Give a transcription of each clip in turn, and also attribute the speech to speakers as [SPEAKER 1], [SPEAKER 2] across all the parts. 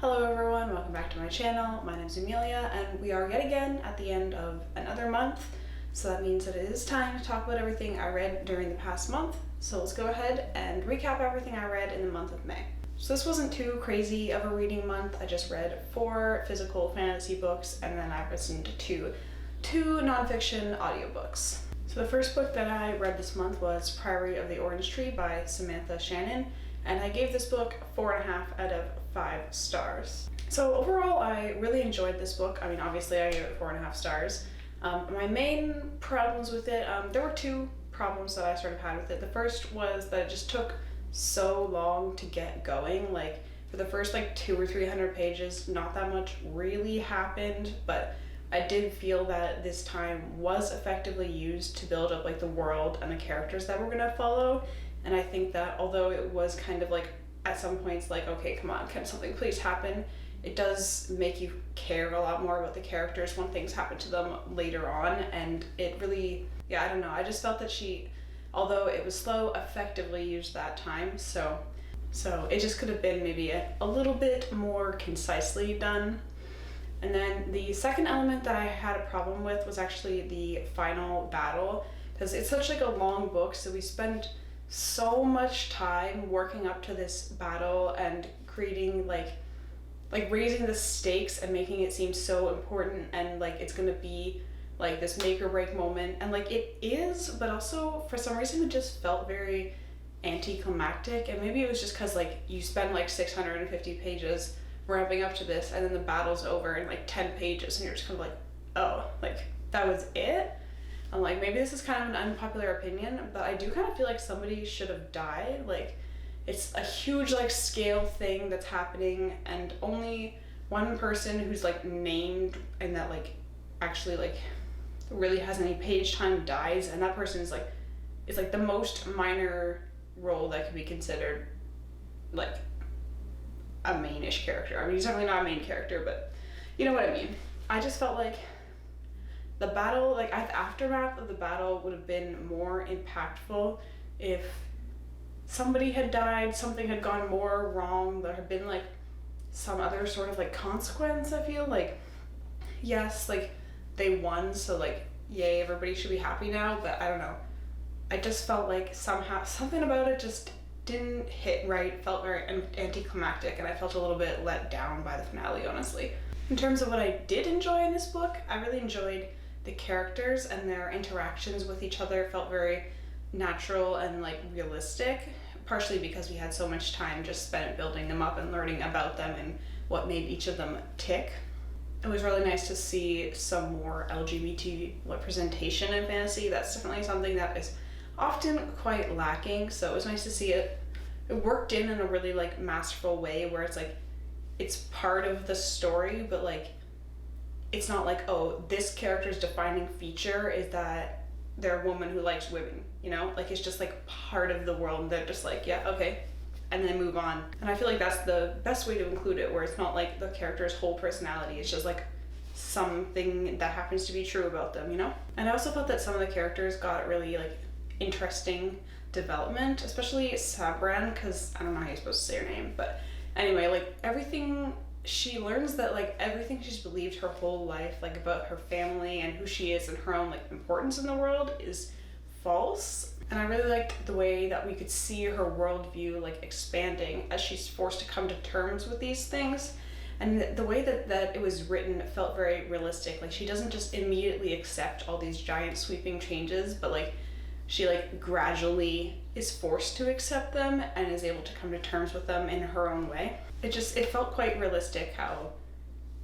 [SPEAKER 1] Hello everyone, welcome back to my channel. My name is Amelia and we are yet again at the end of another month. So that means that it is time to talk about everything I read during the past month. So let's go ahead and recap everything I read in the month of May. So this wasn't too crazy of a reading month. I just read 4 physical fantasy books and then I listened to two nonfiction audiobooks. So the first book that I read this month was Priory of the Orange Tree by Samantha Shannon. And I gave this book 4.5 out of 5 stars. So overall, I really enjoyed this book. I mean, obviously I gave it 4.5 stars. My main problems with it, there were 2 problems that I sort of had with it. The first was that it just took so long to get going. Like for the first 200 or 300 pages, not that much really happened, but I did feel that this time was effectively used to build up the world and the characters that we're gonna follow. And I think that although it was kind of at some points okay, come on, can something please happen? It does make you care a lot more about the characters when things happen to them later on. And it really, I don't know. I just felt that she, although it was slow, effectively used that time. So it just could have been maybe a little bit more concisely done. And then the second element that I had a problem with was actually the final battle, because it's such a long book. So we spent so much time working up to this battle and creating raising the stakes and making it seem so important and it's gonna be this make or break moment, and it is, but also for some reason it just felt very anticlimactic. And maybe it was just because you spend 650 pages ramping up to this and then the battle's over in 10 pages and you're just kind of oh, that was it. I'm maybe this is kind of an unpopular opinion, but I do kind of feel somebody should have died. It's a huge scale thing that's happening and only one person who's named and that actually really has any page time dies, and that person is the most minor role that could be considered a main-ish character. I mean, he's definitely not a main character, but you know what I mean. I just felt the battle, the aftermath of the battle would have been more impactful if somebody had died, something had gone more wrong, there had been some other sort of consequence. I feel yes, they won, so yay, everybody should be happy now, but I don't know. I just felt somehow something about it just didn't hit right, felt very anticlimactic, and I felt a little bit let down by the finale, honestly. In terms of what I did enjoy in this book, I really enjoyed the characters and their interactions with each other. Felt very natural and realistic, partially because we had so much time just spent building them up and learning about them and what made each of them tick. It was really nice to see some more LGBT representation in fantasy. That's definitely something that is often quite lacking, so it was nice to see it worked in a really masterful way where it's part of the story, but it's not oh, this character's defining feature is that they're a woman who likes women, it's just part of the world, and they're just yeah, okay, and then move on. And I feel that's the best way to include it, where it's not the character's whole personality, it's just something that happens to be true about them, And I also felt that some of the characters got really interesting development, especially Sabran, because I don't know how you're supposed to say her name, but anyway, everything she learns that everything she's believed her whole life about her family and who she is and her own importance in the world is false. And I really liked the way that we could see her worldview expanding as she's forced to come to terms with these things. And the way that it was written felt very realistic. She doesn't just immediately accept all these giant sweeping changes, but she gradually is forced to accept them and is able to come to terms with them in her own way. It felt quite realistic how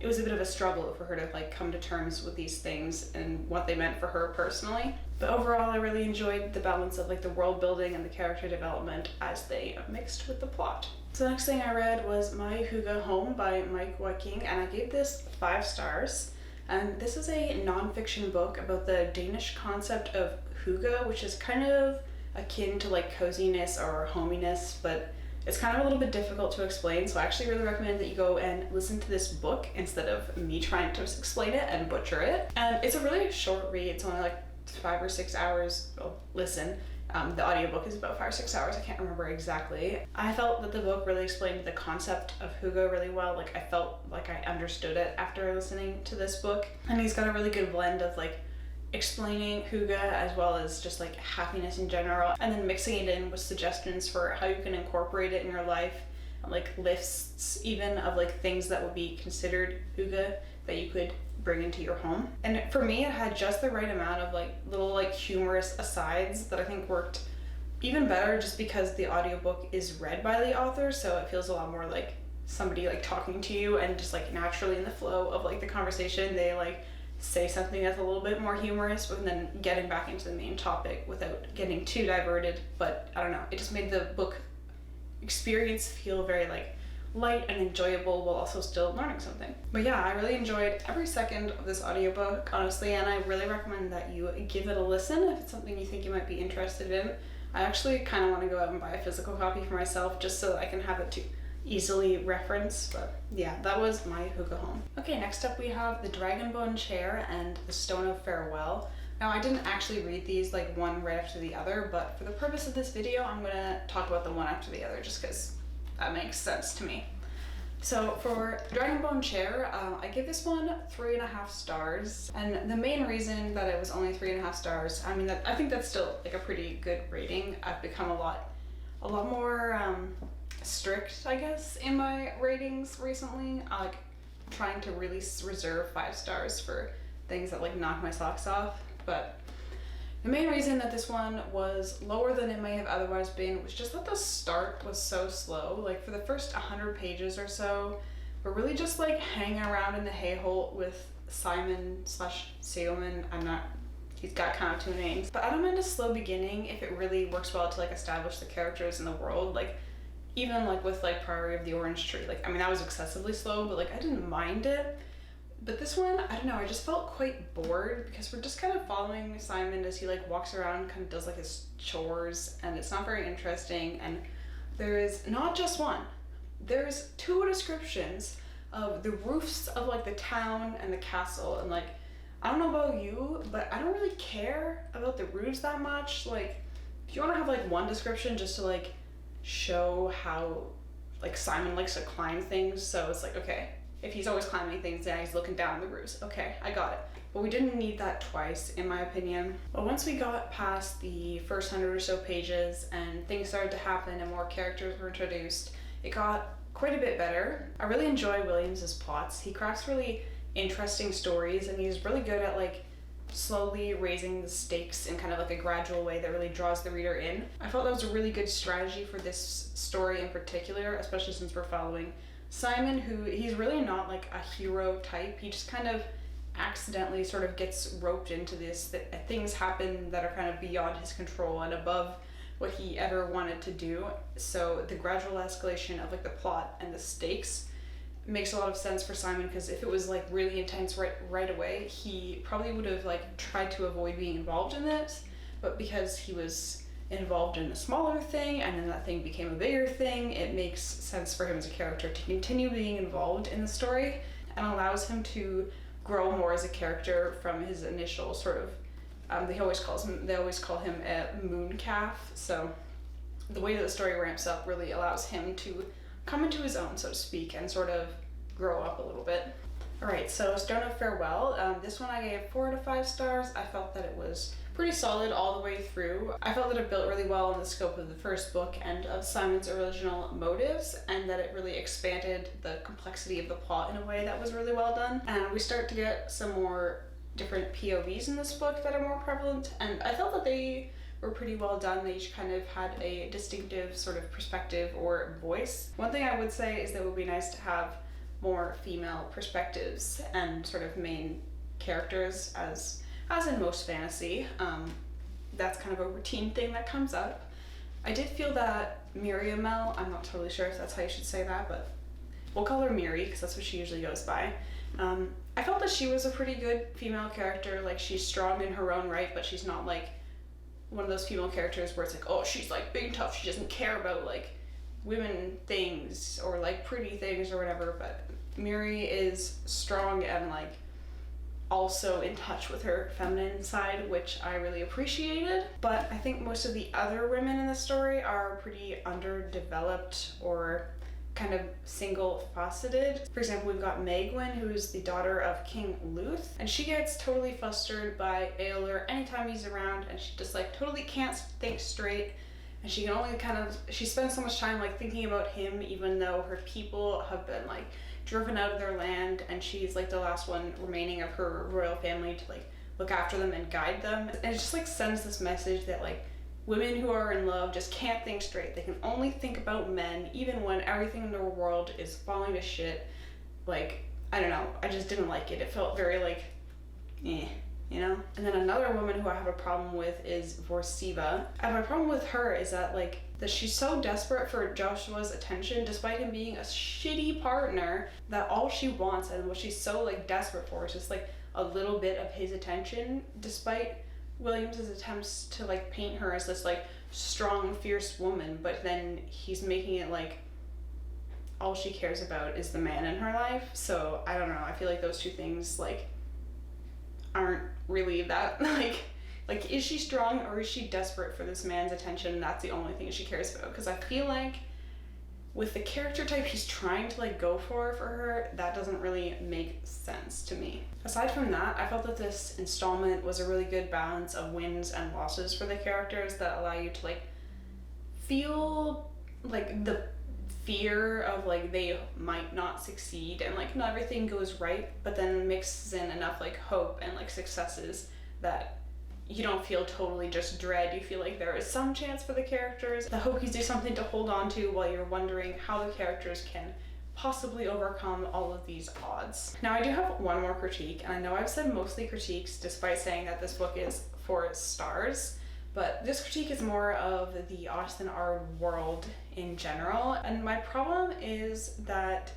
[SPEAKER 1] it was a bit of a struggle for her to come to terms with these things and what they meant for her personally. But overall, I really enjoyed the balance of the world building and the character development as they mixed with the plot. So the next thing I read was My Hygge Home by Mike Waking, and I gave this 5 stars. And this is a non-fiction book about the Danish concept of hygge, which is kind of akin to coziness or hominess, but it's kind of a little bit difficult to explain. So I actually really recommend that you go and listen to this book instead of me trying to explain it and butcher it. And it's a really short read. It's only 5 or 6 hours. Oh, listen, The audiobook is about 5 or 6 hours, I can't remember exactly. I felt that the book really explained the concept of hygge really well. Like I felt like I understood it after listening to this book. And he's got a really good blend of like explaining hygge as well as just like happiness in general, and then mixing it in with suggestions for how you can incorporate it in your life, and like lists even of like things that would be considered hygge that you could bring into your home. And for me, it had just the right amount of like little like humorous asides that I think worked even better just because the audiobook is read by the author, so it feels a lot more like somebody like talking to you, and just like naturally in the flow of like the conversation they like say something that's a little bit more humorous, but then getting back into the main topic without getting too diverted. But I don't know, it just made the book experience feel very like light and enjoyable while also still learning something. But yeah, I really enjoyed every second of this audiobook, honestly, and I really recommend that you give it a listen if it's something you think you might be interested in. I actually kind of want to go out and buy a physical copy for myself just so that I can have it to easily reference. But yeah, that was my hygge home. Okay, next up we have the Dragonbone Chair and the Stone of Farewell. Now, I didn't actually read these like one right after the other, but for the purpose of this video, I'm gonna talk about the one after the other just because that makes sense to me. So for Dragonbone Chair, I give this one 3.5 stars, and the main reason that it was only 3.5 stars, I mean, I think that's still like a pretty good rating. I've become a lot more strict, I guess, in my ratings recently. I like trying to really reserve 5 stars for things that like knock my socks off. But the main reason that this one was lower than it may have otherwise been was just that the start was so slow. Like for the first 100 pages or so, we're really just like hanging around in the hay-hole with Simon/Seoman. He's got kind of 2 names. But I don't mind a slow beginning if it really works well to like establish the characters in the world. Like even like with like Priory of the Orange Tree, like I mean that was excessively slow, but like I didn't mind it. But this one, I don't know, I just felt quite bored because we're just kind of following Simon as he like walks around, kind of does like his chores, and it's not very interesting. And there is not just one, there's 2 descriptions of the roofs of like the town and the castle, and like I don't know about you, but I don't really care about the roofs that much. Like if you want to have like one description just to like show how like Simon likes to climb things, so it's like, okay, if he's always climbing things, then he's looking down the roofs. Okay, I got it. But we didn't need that twice, in my opinion. But once we got past the first 100 or so pages and things started to happen and more characters were introduced, it got quite a bit better. I really enjoy Williams's plots. He crafts really interesting stories, and he's really good at like slowly raising the stakes in kind of like a gradual way that really draws the reader in. I felt that was a really good strategy for this story in particular, especially since we're following Simon, who he's really not like a hero type. He just kind of accidentally sort of gets roped into this, that things happen that are kind of beyond his control and above what he ever wanted to do. So the gradual escalation of like the plot and the stakes makes a lot of sense for Simon, because if it was like really intense right away, he probably would have like tried to avoid being involved in it. But because he was involved in a smaller thing and then that thing became a bigger thing, it makes sense for him as a character to continue being involved in the story, and allows him to grow more as a character from his initial sort of they always call him a moon calf. So the way that the story ramps up really allows him to come into his own, so to speak, and sort of grow up a little bit. Alright, so Stone of Farewell, this one I gave 4 out of 5 stars. I felt that it was pretty solid all the way through. I felt that it built really well in the scope of the first book and of Simon's original motives, and that it really expanded the complexity of the plot in a way that was really well done. And we start to get some more different POVs in this book that are more prevalent, and I felt that they were pretty well done. They each kind of had a distinctive sort of perspective or voice. One thing I would say is that it would be nice to have more female perspectives and sort of main characters, as in most fantasy. That's kind of a routine thing that comes up. I did feel that Miriamel, I'm not totally sure if that's how you should say that, but we'll call her Miri because that's what she usually goes by. I felt that she was a pretty good female character. Like, she's strong in her own right, but she's not like one of those female characters where it's like, oh, she's like big and tough, she doesn't care about like women things or like pretty things or whatever. But Miri is strong and like also in touch with her feminine side, which I really appreciated. But I think most of the other women in the story are pretty underdeveloped or kind of single-faceted. For example, we've got Megwin, who is the daughter of King Luth, and she gets totally flustered by Aelor anytime he's around, and she just like totally can't think straight, and she can only she spends so much time like thinking about him, even though her people have been like driven out of their land, and she's like the last one remaining of her royal family to like look after them and guide them. And it just like sends this message that like women who are in love just can't think straight. They can only think about men, even when everything in their world is falling to shit. Like, I don't know, I just didn't like it. It felt very like, you know? And then another woman who I have a problem with is Vorsiva. And my problem with her is that she's so desperate for Joshua's attention, despite him being a shitty partner, that all she wants and what she's so like desperate for is just like a little bit of his attention, despite Williams's attempts to like paint her as this like strong, fierce woman, but then he's making it like all she cares about is the man in her life. So I don't know, I feel like those two things like aren't really that like is she strong or is she desperate for this man's attention and that's the only thing she cares about? Because I feel like with the character type he's trying to like go for her, that doesn't really make sense to me. Aside from that, I felt that this installment was a really good balance of wins and losses for the characters that allow you to like feel like the fear of like they might not succeed and like not everything goes right, but then mixes in enough like hope and like successes that you don't feel totally just dread. You feel like there is some chance for the characters. The Hokies do something to hold on to while you're wondering how the characters can possibly overcome all of these odds. Now I do have one more critique, and I know I've said mostly critiques despite saying that this book is 4 stars, but this critique is more of the Austin Ard world in general, and my problem is that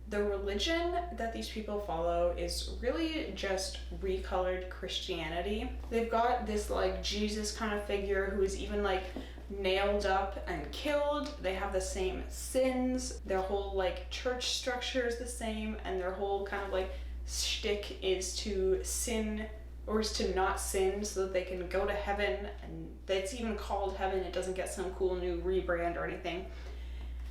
[SPEAKER 1] the religion that these people follow is really just recolored Christianity. They've got this like Jesus kind of figure who is even like nailed up and killed. They have the same sins. Their whole like church structure is the same, and their whole kind of like shtick is to sin or is to not sin so that they can go to heaven, and it's even called heaven. It doesn't get some cool new rebrand or anything.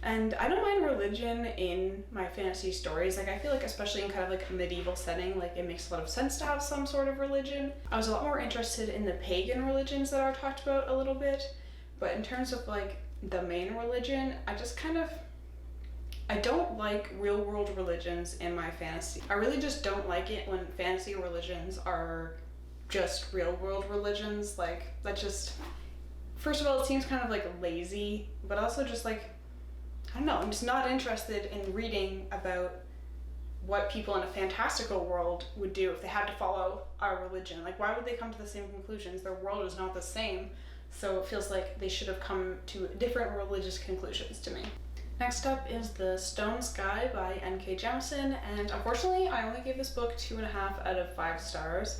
[SPEAKER 1] And I don't mind religion in my fantasy stories. Like I feel like especially in kind of like a medieval setting, like it makes a lot of sense to have some sort of religion. I was a lot more interested in the pagan religions that are talked about a little bit, but in terms of like the main religion, I don't like real world religions in my fantasy. I really just don't like it when fantasy religions are just real world religions. Like that just, first of all, it seems kind of like lazy, but also just like, I don't know, I'm just not interested in reading about what people in a fantastical world would do if they had to follow our religion. Like, why would they come to the same conclusions? Their world is not the same, so it feels like they should have come to different religious conclusions to me. Next up is The Stone Sky by N.K. Jemisin, and unfortunately I only gave this book 2.5 out of 5 stars.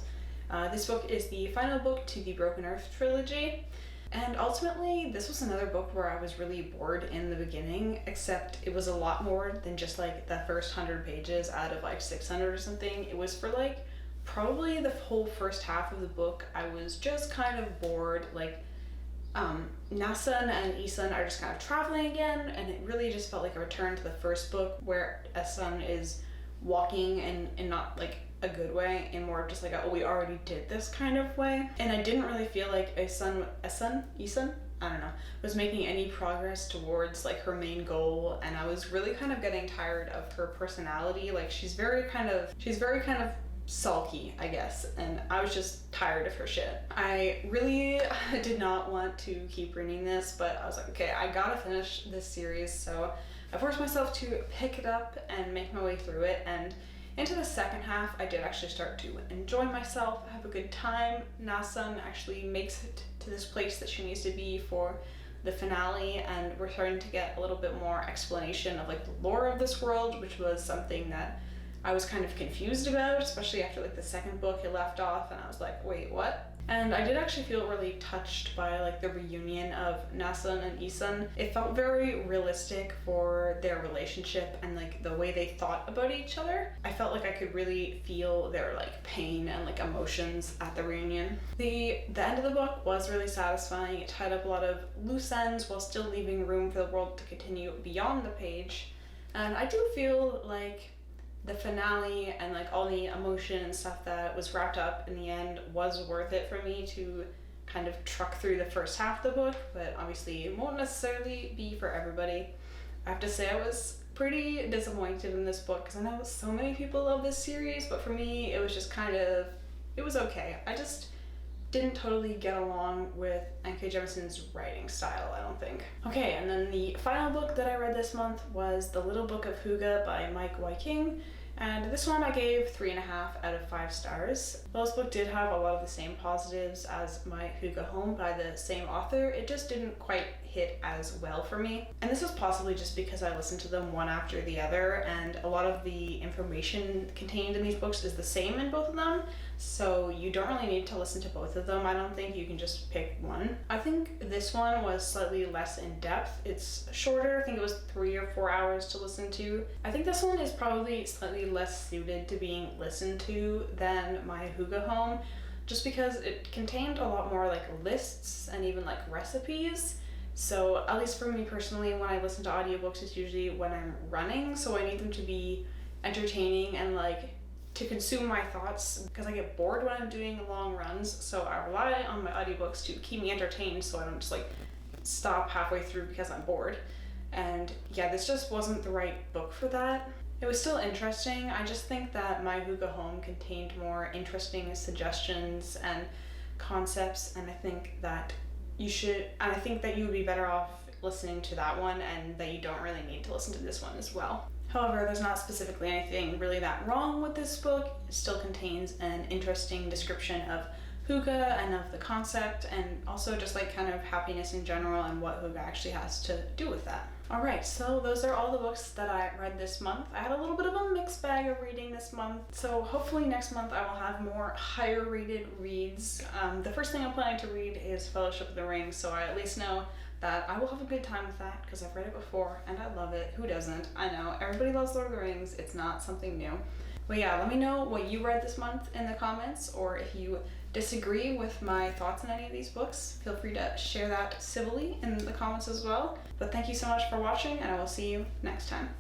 [SPEAKER 1] This book is the final book to the Broken Earth trilogy. And ultimately, this was another book where I was really bored in the beginning, except it was a lot more than just like the first 100 pages out of like 600 or something. It was for like probably the whole first half of the book. I was just kind of bored. Like Nasan and Isan are just kind of traveling again, and it really just felt like a return to the first book where Isan is walking and not like a good way, in more of just like a, oh, we already did this kind of way. And I didn't really feel like Isan, I don't know, was making any progress towards like her main goal, and I was really kind of getting tired of her personality. Like she's very kind of sulky, I guess, and I was just tired of her shit. I really did not want to keep reading this, but I was like, okay, I gotta finish this series, so I forced myself to pick it up and make my way through it, and into the second half, I did actually start to enjoy myself, have a good time. Nasan actually makes it to this place that she needs to be for the finale, and we're starting to get a little bit more explanation of like the lore of this world, which was something that I was kind of confused about, especially after like the second book it left off, and I was like, wait, what? And I did actually feel really touched by like the reunion of Nasun and Isun. It felt very realistic for their relationship and like the way they thought about each other. I felt like I could really feel their like pain and like emotions at the reunion. The end of the book was really satisfying. It tied up a lot of loose ends while still leaving room for the world to continue beyond the page. And I do feel like the finale and like all the emotion and stuff that was wrapped up in the end was worth it for me to kind of truck through the first half of the book, but obviously it won't necessarily be for everybody. I have to say I was pretty disappointed in this book because I know so many people love this series, but for me it was just it was okay. I just didn't totally get along with N.K. Jemisin's writing style, I don't think. Okay, and then the final book that I read this month was The Little Book of Hygge by Mike Y. King, and this one I gave 3.5 out of 5 stars. While this book did have a lot of the same positives as My Hygge Home by the same author, it just didn't quite hit as well for me. And this was possibly just because I listened to them one after the other, and a lot of the information contained in these books is the same in both of them, so you don't really need to listen to both of them. I don't think you can just pick one. I think this one was slightly less in depth. It's shorter. I think it was 3 or 4 hours to listen to. I think this one is probably slightly less suited to being listened to than My Hygge Home, just because it contained a lot more like lists and even like recipes. So at least for me personally, when I listen to audiobooks, it's usually when I'm running, so I need them to be entertaining and like to consume my thoughts, because I get bored when I'm doing long runs, so I rely on my audiobooks to keep me entertained so I don't just like stop halfway through because I'm bored. And yeah, this just wasn't the right book for that. It was still interesting. I just think that My Hygge Home contained more interesting suggestions and concepts, and I think that you would be better off listening to that one, and that you don't really need to listen to this one as well. However, there's not specifically anything really that wrong with this book. It still contains an interesting description of hygge and of the concept, and also just like kind of happiness in general and what hygge actually has to do with that. Alright, so those are all the books that I read this month. I had a little bit of a mixed bag of reading this month, so hopefully next month I will have more higher rated reads. The first thing I'm planning to read is Fellowship of the Ring, so I at least know that I will have a good time with that because I've read it before and I love it. Who doesn't? I know, everybody loves Lord of the Rings, it's not something new. But yeah, let me know what you read this month in the comments, or if you disagree with my thoughts on any of these books, feel free to share that civilly in the comments as well. But thank you so much for watching, and I will see you next time.